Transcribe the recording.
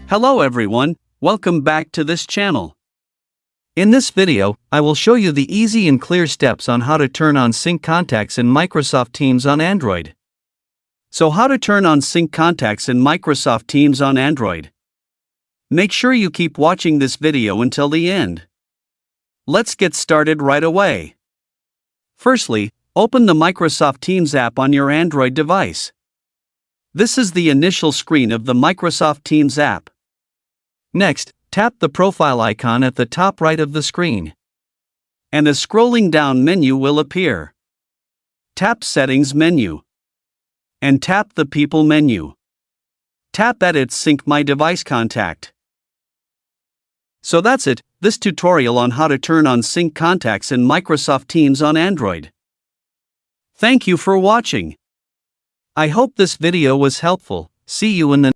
Hello everyone, welcome back to this channel. In this video, I will show you the easy and clear steps on how to turn on sync contacts in Microsoft Teams on Android. So how to turn on sync contacts in Microsoft Teams on Android? Make sure you keep watching this video until the end. Let's get started right away. Firstly, open the Microsoft Teams app on your Android device. This is the initial screen of the Microsoft Teams app. Next, tap the profile icon at the top right of the screen. And a scrolling down menu will appear. Tap Settings menu. And tap the People menu. Tap Edit Sync My Device Contact. So that's it, this tutorial on how to turn on sync contacts in Microsoft Teams on Android. Thank you for watching. I hope this video was helpful. See you in the